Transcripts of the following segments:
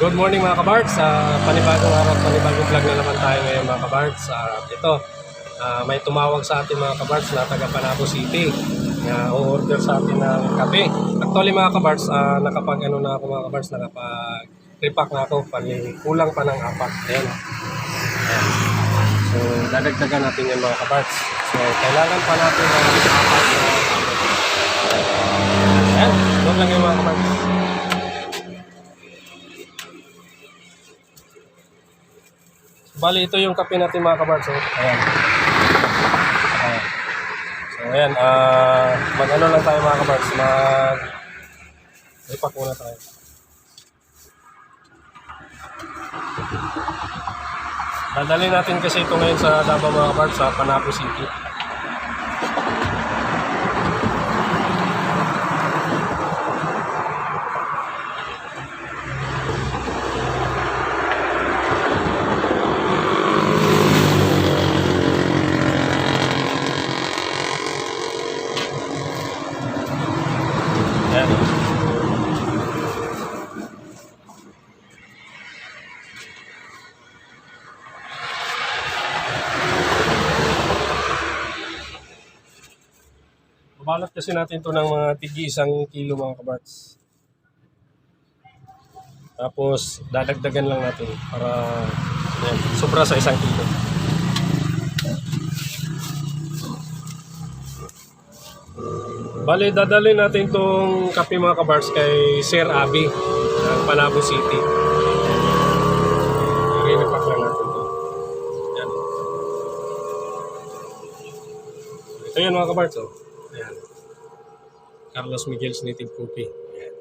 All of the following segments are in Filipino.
Good morning mga kabards. Panibagong araw, panibagong vlog na naman tayo ngayon mga kabards. May tumawag sa atin mga kabards na taga Panabo City na o-order sa atin ng kape. Actually mga kabards, nakapag-repack na ako. Kulang pa ng 4. Ayan. So dadagdagan natin yan mga kabards. So kailangan pa natin ng 4. Ayan, doon lang yung mga kabards. Bali, ito yung kape natin mga kabards. So, ayan. So, ayan. Mag-ano lang tayo mga kabards. Mag-repack muna tayo. Dadalhin natin kasi ito ngayon sa Davao mga kabards, sa Panabo City. Ayan. Babalot kasi natin ito ng mga tigi 1 kilo mga kabards. Tapos dadagdagan lang natin para ayan, sobra sa 1 kilo. Bali, dadalhin natin itong kape mga kabards kay Sir Abby ng Panabo City. I-repack lang natin ito. Ayan. Ito yan mga kabards. Oh. Ayan. Carlos Miguel's Native Coffee. Ayan.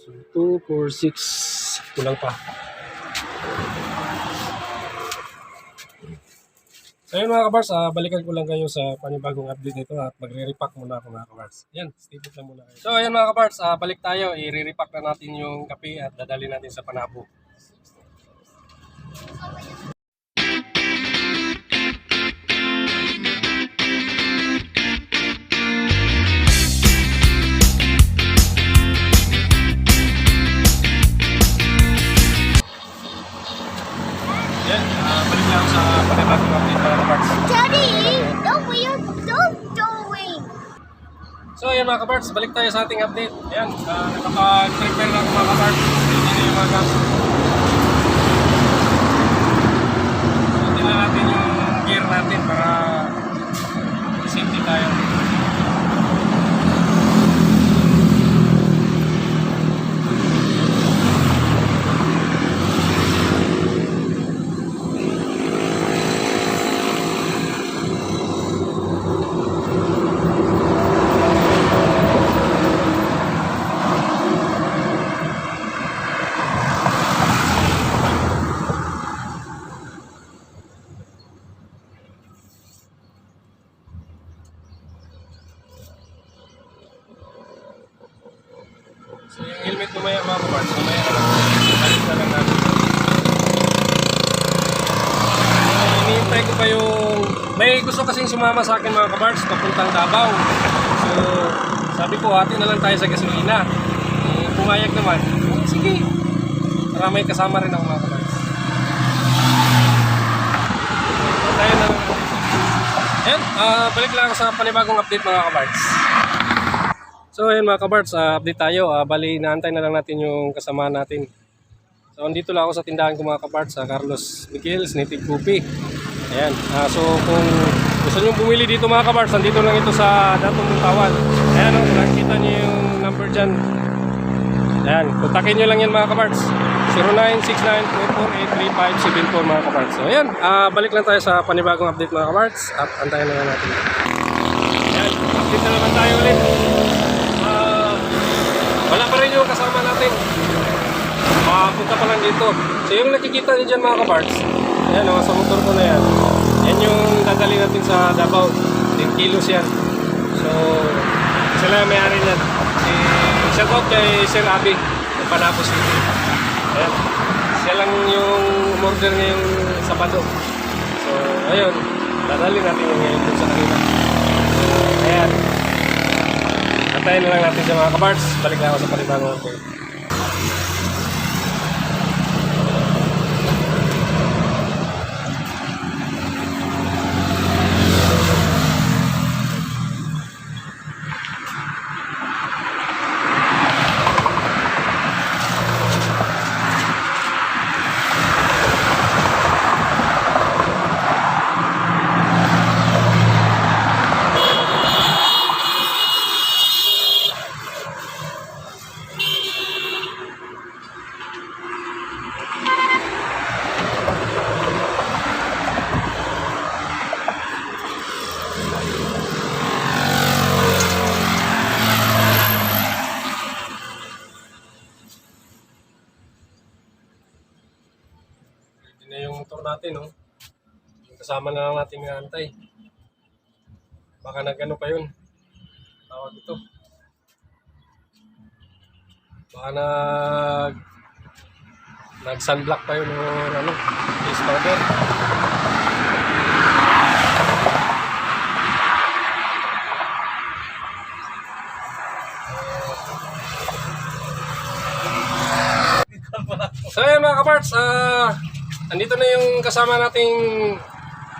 So 2, 4, 6. Kulang pa. So yun mga kabars, balikan ko lang kayo sa panibagong update nito at magre-repack muna ako mga kabars. Yan, stay put lang muna kayo. So ayan mga kabars, balik tayo, i-repack na natin yung kape at dadali natin sa Panabo. Yan, balik lang ako sa panibagong update mga kabars. Daddy, no, we are doing. So ayan mga kabards, balik tayo sa ating update. Ayan, nakapag-prepare na ako mga kabards. Hindi na yung mga gas. Sutin na natin yung gear natin para safety tayo. So yung helmet mamaya mga kabards, mamaya na lang. Balik na lang natin. Hinihintay ko pa yung... May gusto kasing sumama sa akin mga kabards, papuntang Davao. So sabi ko, hati na lang tayo sa gasolina. Pumayag naman. Sige. Para may kasama rin ako mga kabards. Tayo na lang. Ayan, balik lang ako sa panibagong update mga kabards. So ayan mga kabards, update tayo. Bali, inaantay na lang natin yung kasama natin. So andito lang ako sa tindahan ko mga kabards, sa Carlos Miguel's Native Coffee. Ayan, so kung gusto nyo bumili dito mga kabards, andito lang ito sa Datong Muntawan. Ayan, nakikita nyo yung number dyan. Ayan, kontakin nyo lang yan mga kabards. 0969-448-3574 mga kabards. So ayan, balik lang tayo sa panibagong update mga kabards at antayin na lang natin. Ayan, update na naman tayo ulit. Wala pa rin yung kasama natin. Punta pa lang dito. So yung nakikita niyo dyan mga kabards, ayan o, sa motor ko na yan. Yan yung dadali natin sa Davao. 10 kilos yan. So sila yung may-ari niyan. Shout out kay Sir Abby ng Panabo City. Ayan. Siya lang yung order ngayong Sabado. So ayun, dadali natin yung ngayon sa kanila. Ayan. Antayin na lang natin sa mga kabards. Balik na ako sa panibagong update. natin, no? Yung kasama na lang natin inaantay. Baka nag-ano pa yun. Tawag ito. Baka nag-sunblock pa yun yung ano, face powder. So yun mga kaparts, andito na yung kasama nating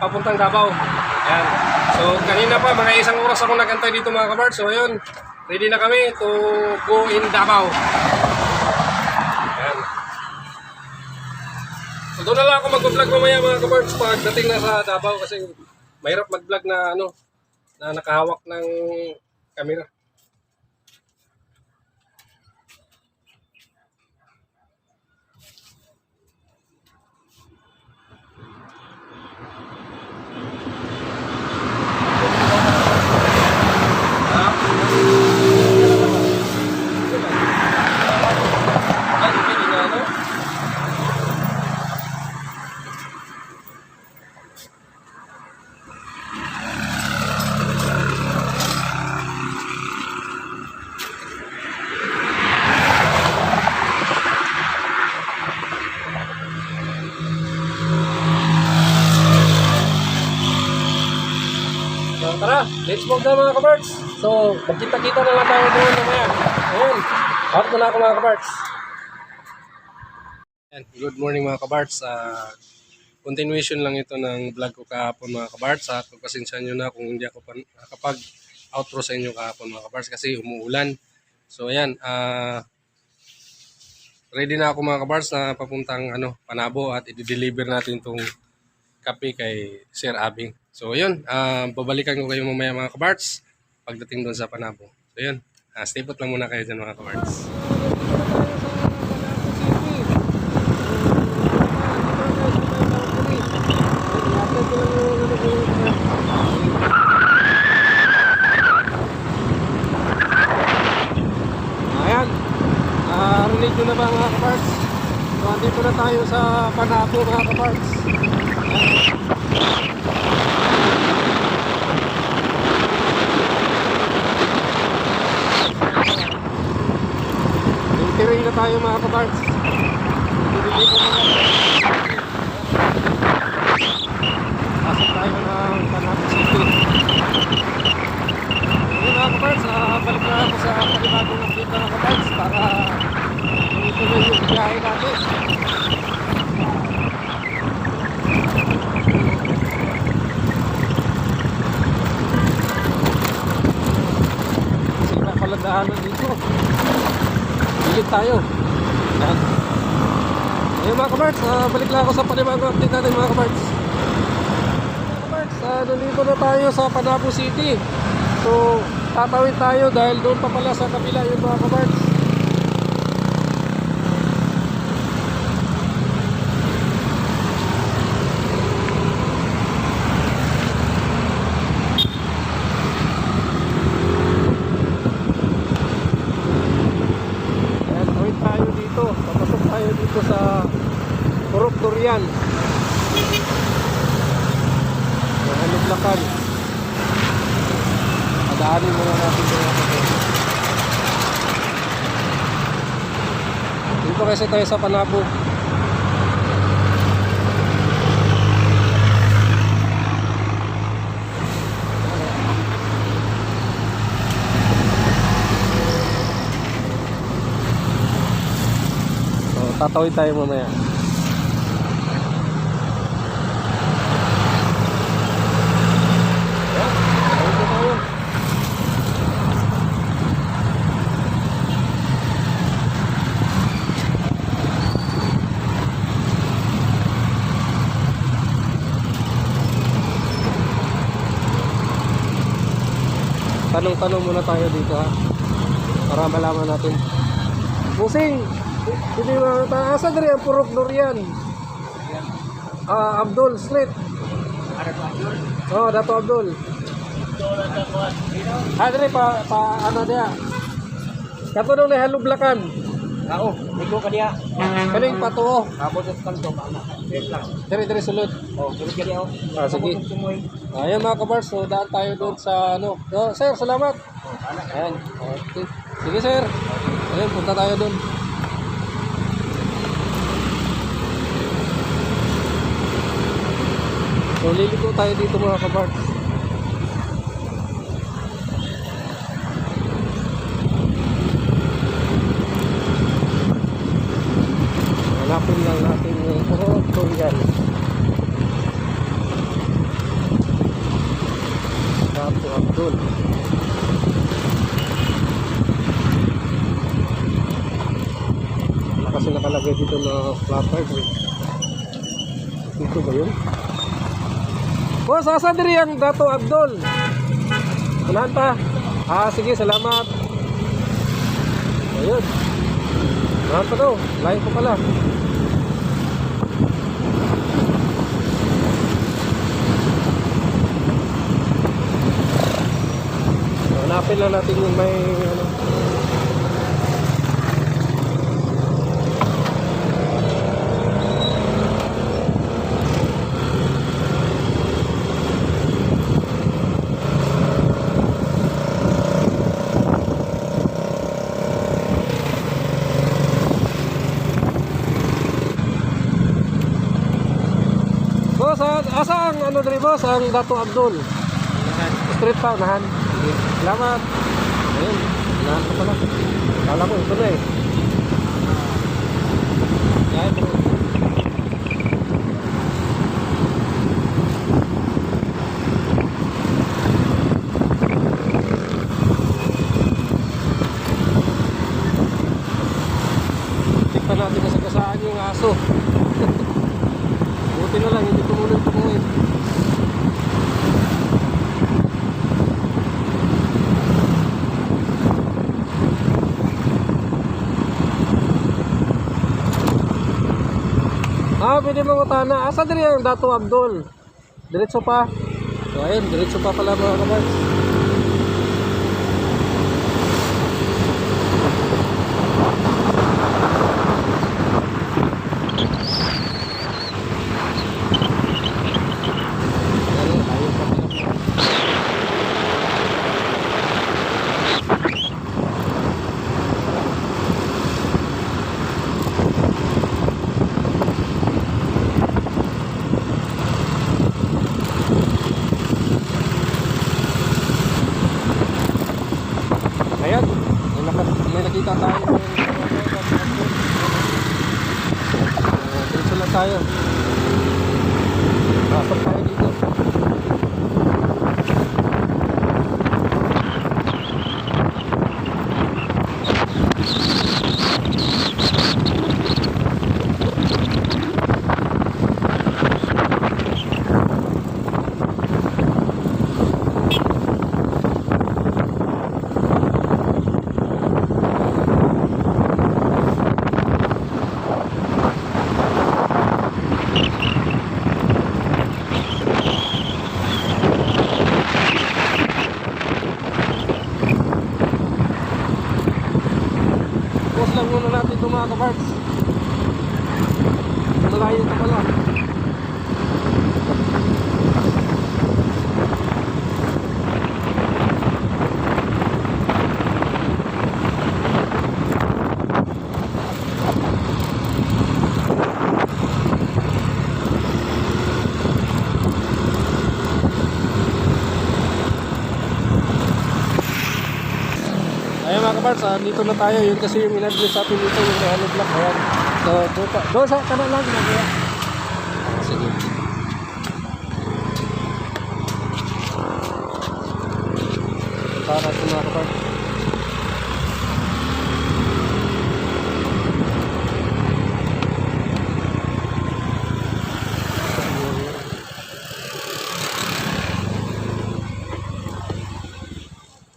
papuntang Davao. Ayan. So kanina pa, mga isang oras ako nagantay dito mga kaparts. So yun, ready na kami to go in Davao. Ayan. So doon na lang ako mag-vlog mamaya mga kaparts pagdating na sa Davao kasi mahirap mag-vlog na ano, na nakahawak ng camera. So tara, let's move na mga kaparts. So magkita-kita na lang tayo doon mamaya. Ayun, out na ako mga kaparts. Good morning mga kaparts. Continuation lang ito ng vlog ko kahapon mga kaparts. At pagpasensya nyo na kung hindi ako nakapag-outro sa inyo kahapon mga kaparts kasi umuulan. So ayan, ready na ako mga kaparts na papuntang Panabo at i-deliver natin itong kape kay Sir Abing. So yun, babalikan ko kayo mamaya mga kaparts pagdating doon sa Panabo. So yun, stay put lang muna kayo dyan mga kaparts. Ayan, rinig nyo na ba mga kaparts? So andito na tayo sa Panabo mga kaparts. Tiray na tayo mga kaparts. Pasok tayo ng Panabo City. Ayun mga kaparts, balik na ako sa panibagong update mga kaparts para ituloy yung biyahe natin. Kasi nakaladahanan dito. Bilit tayo. Ayan. Ayun mga kaparts, balik lang ako sa panibagong update natin mga kaparts. Mga kaparts, nandito na tayo sa Panabo City. So, tatawid tayo dahil doon pa pala sa kabila yung mga kaparts. Papasok tayo dito sa Purok Durian. Ang Lublacan. Adaanin muna natin mga kapatid. Dito kasi tayo sa Panabo. Tatawid tayo mamaya. Tanong-tanong muna tayo dito ha. Para malaman natin. Busing! Hindi na taasa diri ang Purok Durian. Abdul Street. Oh, Dato Abdul. Diri pa ano dia. Katulong na Lublacan. Ako, ligo ka niya. Kano yung patuo? Kapot at kanto, baka wait lang. Dire sulod. Tulog ka niya, Ah, sige. Kapot at sumoy. Ayan mga kabars, so daan tayo doon sa ano. Oh, sir, salamat. Anak. Ayan. Okay. Sige sir. Ayan, punta tayo doon. So liliko tayo dito mga kabars. Hanapin lang natin yung tutorial. Dato Abdul. Wala kasi nakalagay dito na placard eh. Dito ba yun? Boss, asa diri ang Dato Abdul? Unahan pa. Ah, sige, salamat. Ayun. Unahan pa daw. Layo pa pala. Hanapin lang natin yung may ano. Boss, asa ang ano diri boss? Ang Dato Abdul. Street pa, unahan. Salamat. Ayun, unahan ka pala. Kala ko ito na eh. Yan bro. Tignan natin kasagasaan yung aso. Buti na lang, hindi tumuloy-tumuloy. Ah, pwede mong utana. Asa diri ang Dato Abdul? Diretso pa. So ayun, diretso pa pala mga kabars. Ayun, ayun pa pala. Ayan, may nakita tayo ng diretso lang tayo. Pasok tayo dito. Pause lang muna natin ito mga kaparts. Malayo ka pala. Ayan mga kaparts, dito na tayo. Yun kasi yung in-address sa atin dito, yung ano block. Ayan. So, doon sa kanan lang. Sige. Punta natin mga kaparts.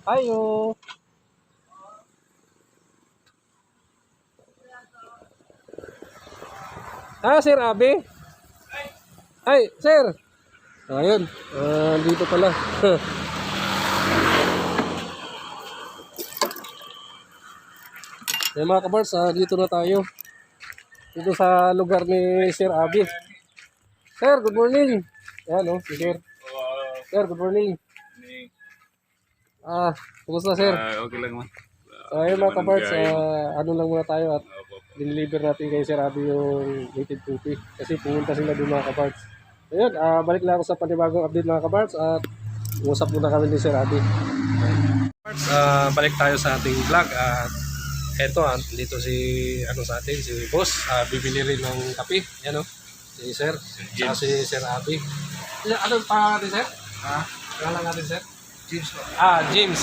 Ayo. Ah, Sir Abe? Ay, Sir. Ayun. Dito pala. So mga kabards, dito na tayo. Dito sa lugar ni Sir Abby. Sir, good morning. Ayan o, si Sir. Sir, good morning. Kumusta sir? Okay lang man. So ayun mga kabards, ano lang muna tayo at dineliver natin kay Sir Abby yung native puppy. Kasi pumunta sila doon mga kabards. Ayun, balik lang ako sa panibagong update mga kabards at usap muna kami ni Sir Abby. Kabards, balik tayo sa ating vlog at eto, dito si sa atin, si Boss, bibili rin ng kape. Yan o, si Sir, saka si Sir Abby. Ano pa natin Sir? Kala natin Sir? James. James.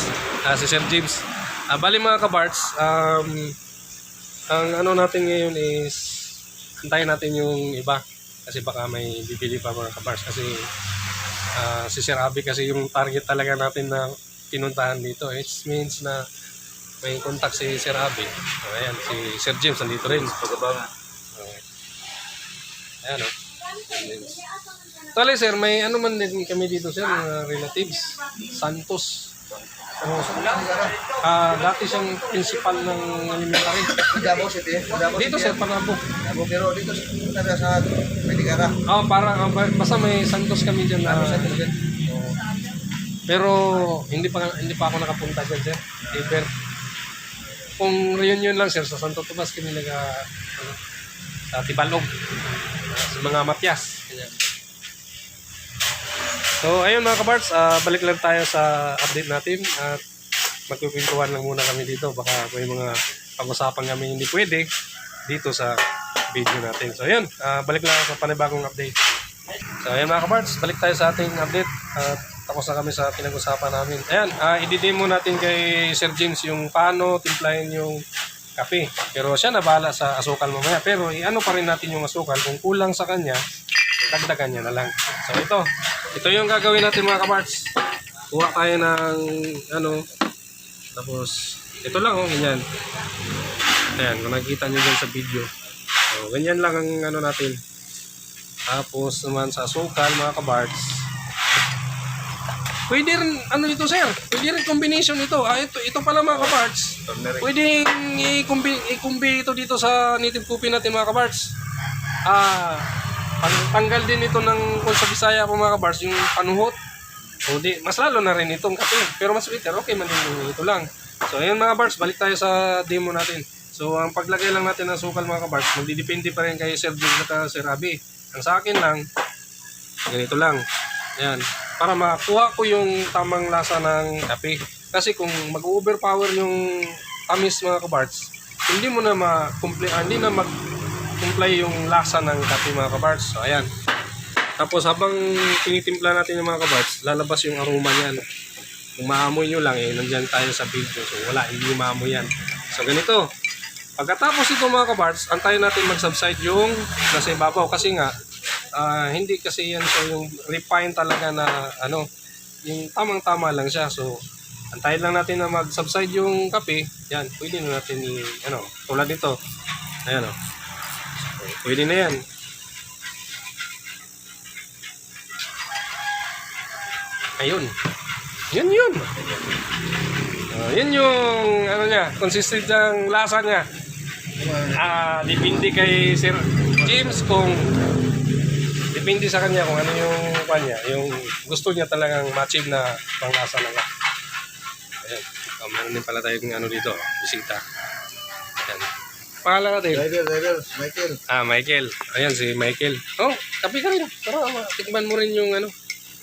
Si Sir James. Bali mga kabards, ang ano natin ngayon is antayin natin yung iba kasi baka may bibili pa mga kabards kasi si Sir Abby kasi yung target talaga natin na pinuntahan dito. It means na may contact si Sir Abby. Ayan, si Sir James nandito rin. Pagkabangan. Ayan o. Tali sir, may ano man din kami dito sir, mga relatives. Santos. Dati siyang principal ng elementary. Davao City. Dito sir, Panabo. Davao, pero dito sa Medikara. Parang basta may Santos kami diyan na. Pero hindi pa ako nakapunta diyan sir. Ever. Kung reunion lang sir sa Santo Tomas kami sa Tibalog. Sa mga Matias. Ganyan. So ayun mga kabards, balik lang tayo sa update natin at magpipintuan lang muna kami dito. Baka may mga pag-usapan kami hindi pwede dito sa video natin. So ayun, balik lang ako sa panibagong update. So ayun mga kabards, balik tayo sa ating update at tapos na kami sa pinag-usapan namin. Ayan, i-demo natin kay Sir James yung paano timplahin yung kape. Pero siya na bahala sa asukal mamaya. Pero i-ano pa rin natin yung asukal. Kung kulang sa kanya, dagdagan niya na lang. So ito yung gagawin natin mga kabards. Kuha tayo ng tapos ito lang ganyan. Ayan, kung nakikita nyo dyan sa video. So ganyan lang ang natin. Tapos naman sa asukal mga kabards. Pwede rin ito sir. Pwede rin combination ito. Ito pala mga kabards. Pwede i-kumbi ito dito sa native coffee natin mga kabards. Tanggal din ito ng kung sa Bisaya po mga kabars, yung panuhot. O di, mas lalo na rin itong kape. Pero mas sweeter, okay man din ito lang. So ayun mga kabars, balik tayo sa demo natin. So ang paglagay lang natin ng sukal mga kabars, magdidepende pa rin kay Sir Jim at Sir Abby. Ang sa akin lang, ganito lang. Ayan, para makuha ko yung tamang lasa ng kape. Kasi kung mag-overpower yung tamis mga kabars, hindi mo na hindi na mag-comply yung lasa ng kape mga kabards. So ayan. Tapos habang tinitimpla natin yung mga kabards, lalabas yung aroma niyan. Kung maamoy nyo lang nandiyan tayo sa video. So wala, hindi maamoy yan. So ganito. Pagkatapos ito mga kabards, antayin natin mag-subside yung nasa ibabaw. Kasi nga, hindi kasi yan so yung refine talaga na yung tamang-tama lang siya. So antayin lang natin na mag-subside yung kape. Yan, pwede na natin tulad nito. Ayan o. Pwede na yan. Ayun. Yun. Yun yung niya, consistent ng lasa niya. Depende kay Sir James kung depende sa kanya kung ano yung kanya, yung gusto niya talagang ma-achieve na panglasa na nga. Ayan. Meron din pala tayong dito, bisita. Ayan. Pangalan natin? Driver, Michael. Michael. Ayan si Michael. Kape ka rin. Pero tikman mo rin yung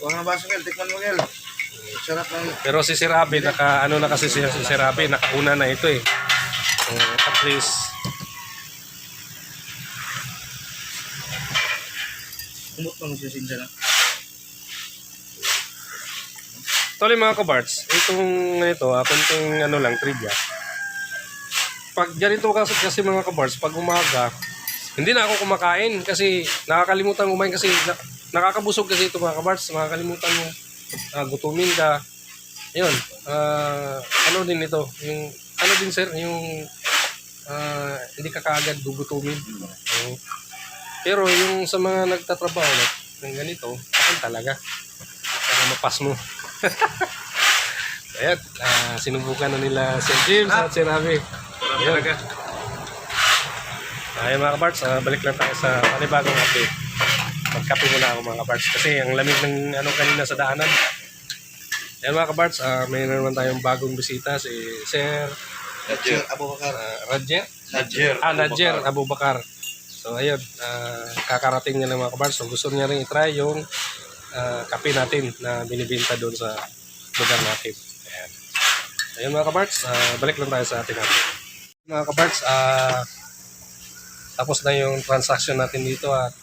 Huwag na baso, Mel. Tikman mo, Mel. Sarap na yun. Pero si Sir Abby, na kasi si Sir Abby, nakauna na ito eh. So, at least, Kumot pa mo siya sinsa na. tuloy mga kabards, itong konting lang, trivia. Pag ganito kasi mga kabards, pag umaga, hindi na ako kumakain kasi nakakalimutan kumain kasi nakakabusog kasi ito mga kabards, nakakalimutan mo gutumin ka. Ayun, din ito, yung din sir, yung hindi ka kaagad gugutumin. Pero yung sa mga nagtatrabaho ng ganito, akin talaga para mapas mo. Ayan, sinubukan na nila Sir James at Sir Abby. Ayun. Ayun mga kabarts, balik lang tayo sa panibagong update. Magkape muna ako mga kabarts kasi ang lamig ng kanina sa daanan. Ayun mga kabarts, may naman tayong bagong bisita, si Sir Nadjer Abubakar. Radjer? Nadjer Nadjer Abubakar. So ayun, kakarating niya ng mga kabarts. So gusto niya rin itry yung kape natin na binibinta doon sa lugar natin. Ayan. Ayun mga kabarts, balik lang tayo sa atin natin. Mga kabarts, tapos na yung transaction natin dito at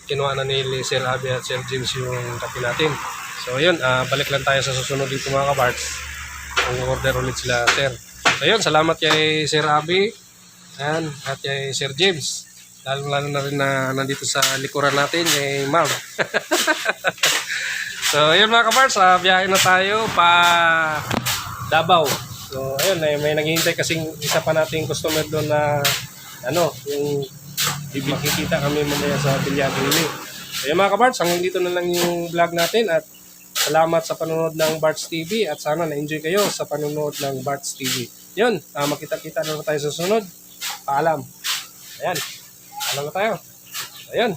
kinuha na ni Sir Abby at Sir James yung kape natin. So ayun, balik lang tayo sa susunod dito mga kabarts. Kung order ulit sila Sir. So ayun, salamat kay Sir Abby at kay Sir James. Lalo na rin na nandito sa likuran natin kay Ma'am. So ayun mga kabarts, biyahe na tayo pa Davao. So ayun, may naghihintay kasing isa pa nating customer doon na yung bibigkikita kami mamaya sa Bilyado Hili. So ayun mga kabarts, hanggang dito na lang yung vlog natin at salamat sa panonood ng Bart's TV at sana na-enjoy kayo sa panonood ng Bart's TV. Yun, makita-kita na tayo sa sunod. Paalam. Ayan. Paalam na tayo. Ayan.